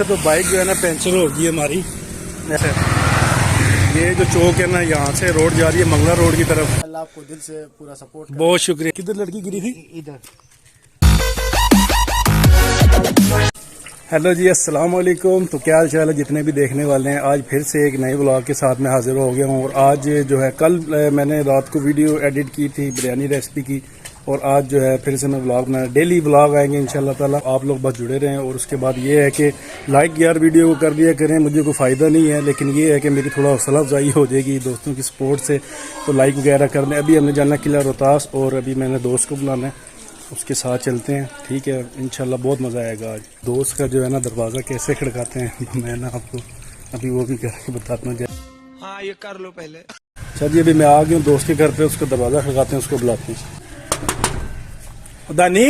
तो बाइक जो है ना पंचर हो गई हमारी। ये जो चौक है ना, यहाँ से रोड जा रही है मंगला रोड की तरफ। अल्लाह आपको दिल से पूरा सपोर्ट। बहुत शुक्रिया। किधर लड़की गिरी थी? इधर। हेलो जी, अस्सलाम वालेकुम। तो क्या हाल चाल है जितने भी देखने वाले हैं। आज फिर से एक नए व्लॉग के साथ में हाजिर हो गया हूँ। और आज जो है, कल मैंने रात को वीडियो एडिट की थी बिरयानी रेसिपी की, और आज जो है फिर से मैं व्लॉग बना। डेली व्लॉग आएंगे इंशाल्लाह ताला। आप लोग बस जुड़े रहें। और उसके बाद ये है कि लाइक यार वीडियो को कर दिया करें, मुझे कोई फ़ायदा नहीं है, लेकिन ये है कि मेरी थोड़ा हौसला अफजाई हो जाएगी दोस्तों की सपोर्ट से। तो लाइक वगैरह करने। अभी हमने जाना किला रोहतास, और अभी मैंने दोस्त को बुलाना है, उसके साथ चलते हैं। ठीक है, इंशाल्लाह बहुत मज़ा आएगा आज। दोस्त का जो है ना दरवाज़ा कैसे खड़काते हैं तो मैं ना आपको अभी वो भी करके बताता हूँ। हाँ, ये कर लो पहले। अच्छा जी, अभी मैं आ गया हूँ दोस्त के घर पे। उसका दरवाज़ा खड़काते हैं, उसको बुलाते हैं। दानी,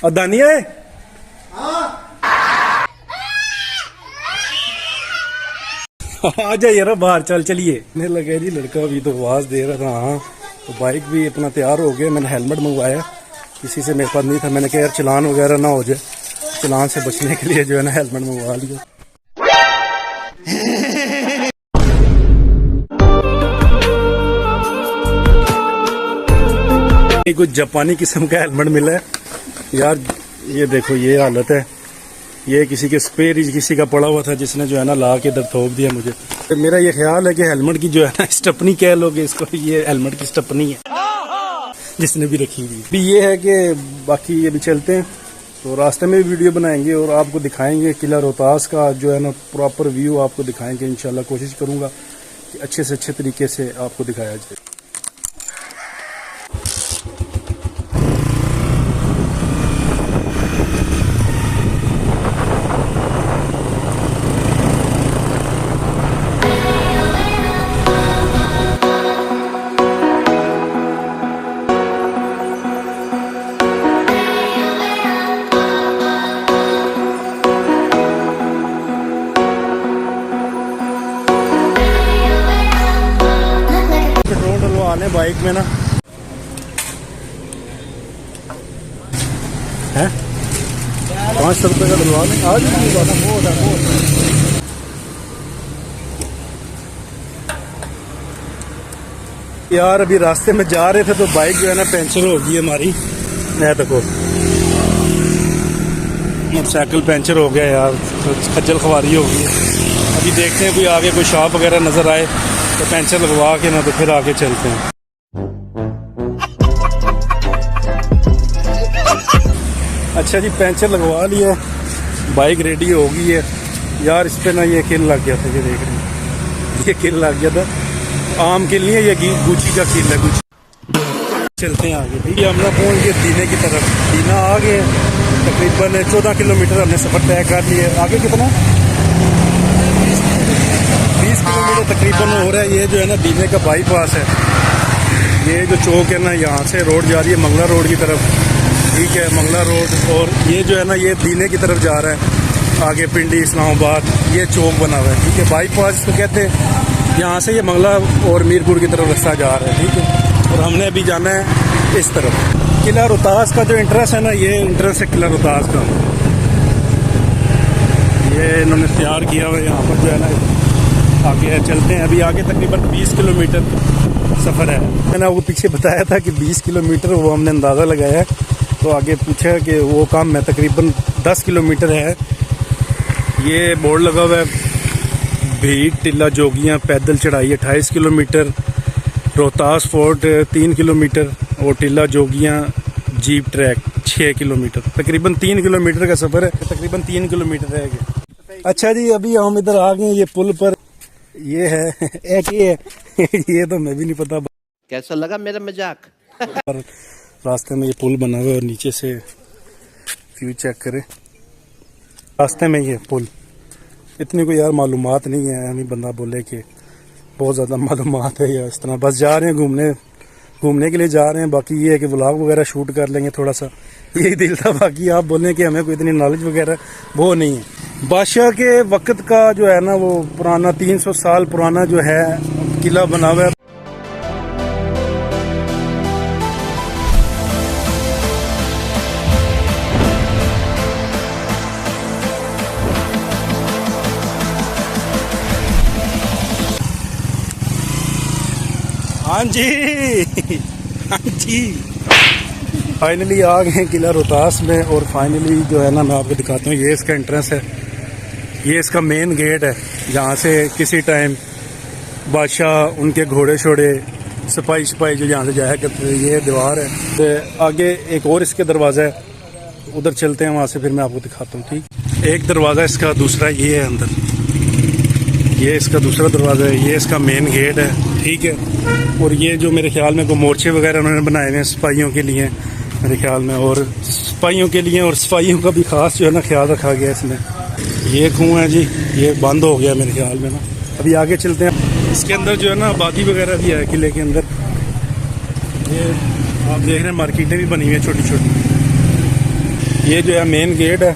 दानी है? आ जाइए ना बाहर, चलिए। नहीं लगे जी, लड़का अभी तो आवाज दे रहा था। हाँ, तो बाइक भी अपना तैयार हो गया। मैंने हेलमेट मंगवाया, किसी से मेरे पास नहीं था। मैंने कहा यार चलान वगैरह ना हो जाए, चलान से बचने के लिए जो है ना हेलमेट मंगवा लिया। कुछ जापानी किस्म का हेलमेट मिला है यार। ये देखो, ये हालत है। ये किसी के स्पेयर किसी का पड़ा हुआ था, जिसने जो है ना ला के इधर थोप दिया मुझे। तो मेरा ये ख्याल है कि हेलमेट की जो है ना स्टपनी कह लोगे इसको, ये हेलमेट की स्टपनी है जिसने भी रखी हुई। अभी ये है कि बाकी अभी चलते हैं, तो रास्ते में भी वीडियो बनाएंगे और आपको दिखाएंगे किला रोहतास का जो है ना प्रॉपर व्यू आपको दिखाएंगे। इंशाल्लाह कोशिश करूंगा कि अच्छे से अच्छे तरीके से आपको दिखाया जाए। पेट्रोल डलवाने बाइक में ना है 500 रुपये का डलवा लें आज। यार अभी रास्ते में जा रहे थे तो बाइक जो है ना पंचर हो गई हमारी। मैं देखो मोटरसाइकिल पंचर हो गया यार, तो खज्जल खवारी हो गई है। अभी देखते हैं कोई आगे कोई शॉप वगैरह नजर आए तो पंचर लगवा के ना तो फिर आगे चलते हैं। अच्छा जी, पंचर लगवा लिया, बाइक रेडी हो गई है यार। इस पे ना ये किल लग गया था, ये देख रहे हैं, ये किल लग गया था। आम के लिए ये गुची का किल है, गुची। चलते हैं आगे। ठीक है, हम ना पहुंच गए दीने की तरफ। दीना आ गए, तकरीबन 14 किलोमीटर हमने सफर तय कर लिया। आगे कितना 20 किलोमीटर तकरीबन हो रहा है। ये जो है ना दीने का बाईपास है। ये जो चौक है ना, यहाँ से रोड जा रही है मंगला रोड की तरफ। ठीक है, मंगला रोड। और ये जो है ना ये दीने की तरफ जा रहा है, आगे पिंडी इस्लामाबाद ये चौक बना हुआ है। ठीक है, बाईपास इसको कहते हैं। यहाँ से ये मंगला और मीरपुर की तरफ रास्ता जा रहा है। ठीक है, और हमने अभी जाना है इस तरफ। किला रोहतास का जो इंट्रेंस है ना, ये इंट्रेंस है किला रोहतास का। ये इन्होंने तैयार किया हुआ है यहाँ पर जो है ना। आगे चलते हैं, अभी आगे तकरीबन 20 किलोमीटर सफ़र है। मैंने आपको पीछे बताया था कि 20 किलोमीटर, वो हमने अंदाज़ा लगाया है। तो आगे पूछा कि वो काम में तकरीबन 10 किलोमीटर है। ये बोर्ड लगा हुआ है, भीड़ टिल्ला जोगियाँ पैदल चढ़ाई 28 किलोमीटर, रोहतास फोर्ट 3 किलोमीटर, और टिल्ला जोगियाँ जीप ट्रैक 6 किलोमीटर। तकरीबन 3 किलोमीटर का सफ़र है, तकरीबन 3 किलोमीटर रहेगा। अच्छा जी, अभी हम इधर आ गए ये पुल पर। ये है एक ये तो मैं भी नहीं पता कैसा लगा मेरा मजाक। पर रास्ते में ये पुल बना हुआ है, और नीचे से व्यू चेक करें। रास्ते में ये पुल, इतनी कोई यार मालूमात नहीं है। हमें बंदा बोले कि बहुत ज़्यादा मालूमात है या इस तरह, बस जा रहे हैं घूमने के लिए जा रहे हैं। बाकी ये है कि व्लॉग वगैरह शूट कर लेंगे थोड़ा सा, यही दिल था। बाकी आप बोलें कि हमें कोई इतनी नॉलेज वगैरह वो नहीं है। बादशाह के वक्त का जो है ना वो पुराना 300 साल पुराना जो है किला बना हुआ है। हाँ जी हाँ जी फाइनली आ गए हैं किला रोहतास में। और फाइनली जो है ना मैं आपको दिखाता हूँ, ये इसका एंट्रेंस है, ये इसका मेन गेट है जहाँ से किसी टाइम बादशाह उनके घोड़े शोड़े सिपाही जो यहाँ से जाया करते थे। ये दीवार है, तो आगे एक और इसके दरवाज़ा है, उधर चलते हैं, वहाँ से फिर मैं आपको दिखाता हूँ। ठीक, एक दरवाज़ा इसका, दूसरा ये है अंदर, ये इसका दूसरा दरवाज़ा है, ये इसका मेन गेट है। ठीक है, और ये जो मेरे ख्याल में को मोर्चे वगैरह उन्होंने बनाए हुए हैं सिपाहियों के लिए मेरे ख्याल में, और सिपाहियों के लिए और सिपाहियों का भी खास जो है ना ख्याल रखा गया इसमें। ये कुआं है जी, ये बंद हो गया मेरे ख्याल में ना। अभी आगे चलते हैं, इसके अंदर जो है ना आबादी वगैरह भी है किले के अंदर। ये आप देख रहे हैं मार्केटें भी बनी हुई हैं छोटी छोटी। ये जो है मेन गेट है,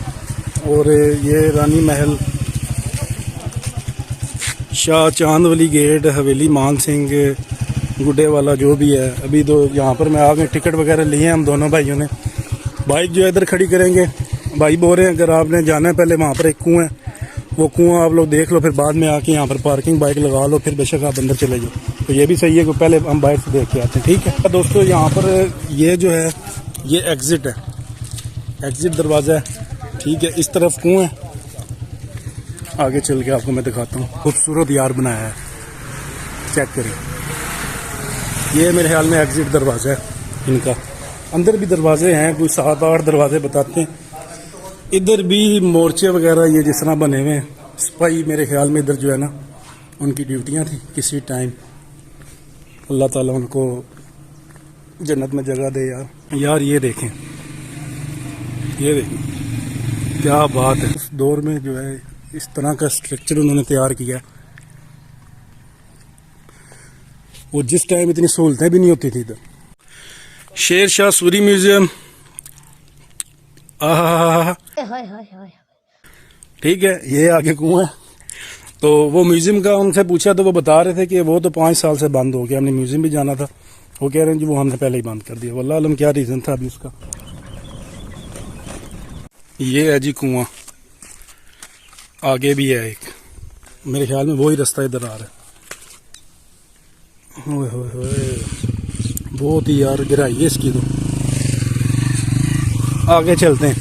और ये रानी महल, शाह चांदवली गेट, हवेली मान सिंह, गुड्डे वाला जो भी है। अभी तो यहाँ पर मैं आ गए, टिकट वगैरह लिए हैं हम दोनों भाइयों ने। बाइक जो है इधर खड़ी करेंगे, भाई बोल रहे हैं अगर आपने जाना है पहले वहाँ पर एक कुआं है, वो कुआं आप लोग देख लो, फिर बाद में आके यहाँ पर पार्किंग बाइक लगा लो, फिर बेशक आप अंदर चले जाओ। तो ये भी सही है कि पहले हम बाइक से देख के आते हैं। ठीक है दोस्तों, यहाँ पर ये जो है ये एग्जिट है, एग्जिट दरवाज़ा है। ठीक है, इस तरफ कुआं है, आगे चल के आपको मैं दिखाता हूँ। खूबसूरत यार बनाया है, चेक करिए। ये मेरे ख्याल में एग्जिट दरवाज़ा है इनका। अंदर भी दरवाजे हैं, कोई 7-8 दरवाजे बताते हैं। इधर भी मोर्चे वगैरह ये जिस तरह बने हुए हैं, सिपाही मेरे ख्याल में इधर जो है ना उनकी ड्यूटियाँ थी किसी टाइम। अल्लाह ताला उनको जन्नत में जगह दे यार। यार ये देखें, ये देखें क्या बात है। उस दौर में जो है इस तरह का स्ट्रक्चर उन्होंने तैयार किया, वो जिस टाइम इतनी सहूलतें भी नहीं होती थी। इधर शेर शाह सूरी म्यूजियम, ठीक है, ये आगे कुआं है। तो वो म्यूजियम का उनसे पूछा तो वो बता रहे थे कि वो तो 5 साल से बंद हो गया, हमने म्यूजियम भी जाना था, वो कह रहे हैं जी वो हमने पहले ही बंद कर दिया। वल्लाह आलम क्या रीजन था अभी उसका। ये है जी कुआं, आगे भी है एक, मेरे ख्याल में वही रास्ता इधर आ रहा है। ओए होए होए, बहुत ही यार गिराई है इसकी। तो आगे चलते हैं,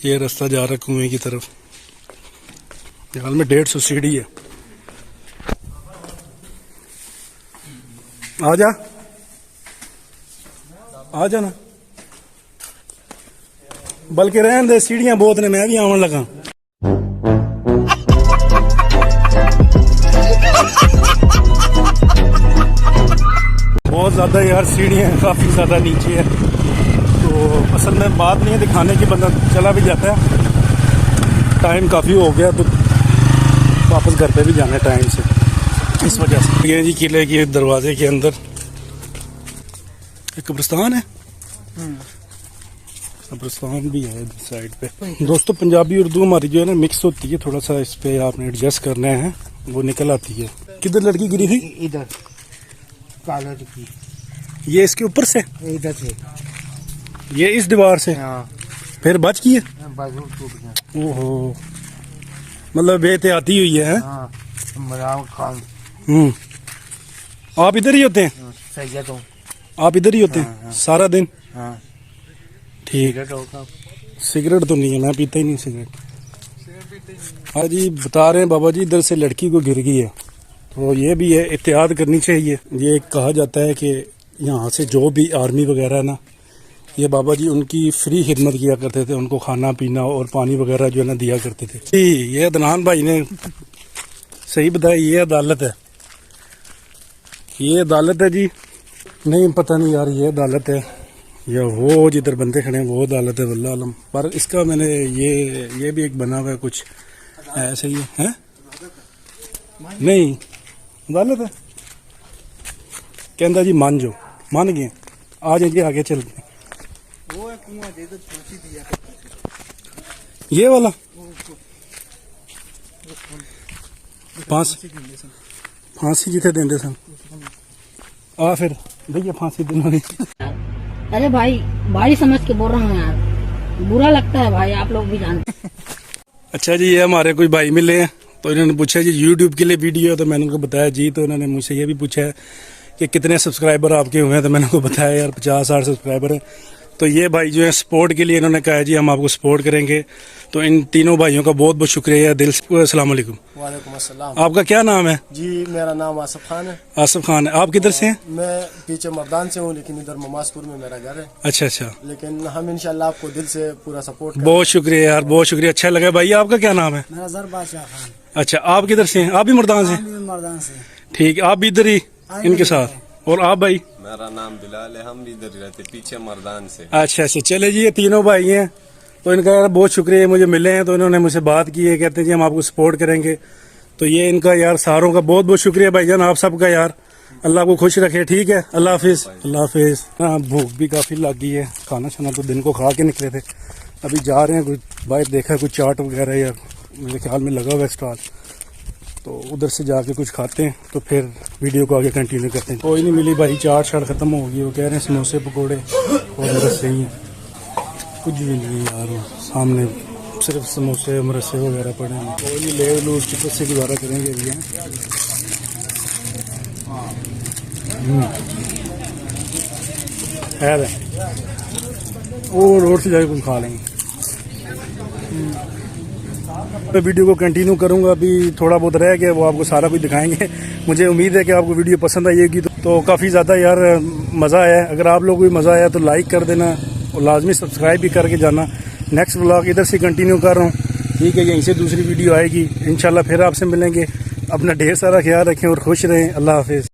ये रास्ता जा रहा है कुएं की तरफ। ख्याल में 150 सीढ़ी है। आ जा ना, बल्कि रहने दे, सीढ़ियां बहुत ने, मैं भी आवन लगा। बहुत ज्यादा यार सीढ़ियां काफी ज्यादा नीचे है, तो असल में बात नहीं है दिखाने की, बंदा चला भी जाता है। टाइम काफी हो गया तो वापस घर पे भी जाना है टाइम से, इस वजह से। ये जी किले के दरवाजे के अंदर एक कब्रिस्तान है, कब्रिस्तान भी है इधर साइड पे। दोस्तों पंजाबी उर्दू हमारी जो है ना मिक्स होती है, थोड़ा सा इस पे आपने एडजस्ट करना है, वो निकल आती है। किधर लड़की गिरी थी? इधर कॉलर की, ये इसके ऊपर से, इधर से, ये इस दीवार से, हाँ, फिर बच गई है। बाजू टूट गया। ओहो, मतलब बेहतियाती हुई है। हाँ, इमरान खान। आप इधर ही होते हैं? सैयद हूँ। आप इधर ही होते हैं? हाँ। सारा दिन? हाँ, ठीक। सिगरेट तो नहीं है, मैं पीता ही नहीं सिगरेट। हाँ जी, बता रहे हैं बाबा जी इधर से लड़की को गिर गई है, तो ये भी है, एहतियात करनी चाहिए। ये कहा जाता है कि यहाँ से जो भी आर्मी वगैरह है ना, ये बाबा जी उनकी फ्री खिदमत किया करते थे, उनको खाना पीना और पानी वगैरह जो है ना दिया करते थे। जी, ये अदनान भाई ने सही बताया, ये अदालत है, ये अदालत है जी। नहीं पता नहीं यार, ये अदालत है या वो जिधर बंदे खड़े हैं वो अदालत है, वल्लाह आलम। पर इसका मैंने ये भी एक बना हुआ है कुछ ऐसे ही है, नहीं अदालत है कहता जी, मान जो मान गए, आ जाइए आगे चलते हैं। वो है कुआं जिधर फांसी दिया, ये वाला फांसी जिथे देंदे सन, आ फिर भैया फांसी दिनों। अरे भाई समझ के बोल रहा हूँ यार, बुरा लगता है भाई, आप लोग भी जानते हैं। अच्छा जी, ये हमारे कोई भाई मिले हैं, तो इन्होंने पूछा जी यूट्यूब के लिए वीडियो है, तो मैंने उनको बताया जी। तो इन्होंने मुझसे ये भी पूछा है कि कितने सब्सक्राइबर आपके हुए हैं, तो मैंने उनको बताया यार 50-60 सब्सक्राइबर हैं। तो ये भाई जो है सपोर्ट के लिए इन्होंने कहा है जी हम आपको सपोर्ट करेंगे। तो इन तीनों भाइयों का बहुत बहुत शुक्रिया दिल से। अस्सलाम वालेकुम। वालेकुम अस्सलाम। आपका क्या नाम है? जी मेरा नाम आसिफ खान है। आसिफ खान है। आप किधर से हैं? मैं पीछे मर्दान से हूँ, लेकिन इधर ममाजपुर में मेरा घर है। अच्छा अच्छा, लेकिन हम इंशाल्लाह आपको दिल से पूरा सपोर्ट बहुत शुक्रिया यार, बहुत शुक्रिया, अच्छा लगा। भाई आपका क्या नाम है? मेरा जर बादशाह खान। अच्छा, आप किधर से हैं? आप भी मर्दान से? मर्दान से। ठीक है, आप भी इधर ही इनके साथ। और आप भाई? मेरा नाम बिलाल है, हम भी इधर ही रहते पीछे मर्दान से। अच्छा अच्छा, चले जी, ये तीनों भाई हैं। तो इनका यार बहुत शुक्रिया, मुझे मिले हैं तो इन्होंने मुझसे बात की है, कहते हैं जी हम आपको सपोर्ट करेंगे। तो ये इनका यार सारों का बहुत बहुत शुक्रिया भाईजान, आप सबका यार, अल्लाह को खुश रखे। ठीक है, अल्लाह हाफिज। अल्लाह हाफिज। हाँ, भूख भी काफ़ी लग गई है, खाना शाना तो दिन को खा के निकले थे, अभी जा रहे हैं। कुछ बाहर देखा कुछ चाट वगैरह यार मेरे ख्याल में लगा हुआ है स्टॉल, तो उधर से जाके कुछ खाते हैं, तो फिर वीडियो को आगे कंटिन्यू करते हैं। कोई नहीं मिली भाई, चाट शाट ख़त्म हो गई। वो कह रहे हैं समोसे पकौड़े और रस्से ही हैं, कुछ भी नहीं है यार, वो सामने सिर्फ समोसे मरसे वगैरह पड़े हैं। कोई नहीं, ले लो उसकी से गुजारा करेंगे भैया। है वो रोड से जाके कुछ खा लेंगे। मैं वीडियो को कंटिन्यू करूंगा, अभी थोड़ा बहुत रह गया, वो आपको सारा कुछ दिखाएंगे। मुझे उम्मीद है कि आपको वीडियो पसंद आएगी। तो काफ़ी ज़्यादा यार मज़ा आया। अगर आप लोगों को भी मज़ा आया तो लाइक कर देना और लाजमी सब्सक्राइब भी करके जाना। नेक्स्ट व्लॉग इधर से कंटिन्यू कर रहा हूँ, ठीक है, यहीं से दूसरी वीडियो आएगी इंशाल्लाह। फिर आपसे मिलेंगे। अपना ढेर सारा ख्याल रखें और खुश रहें। अल्लाह हाफिज़।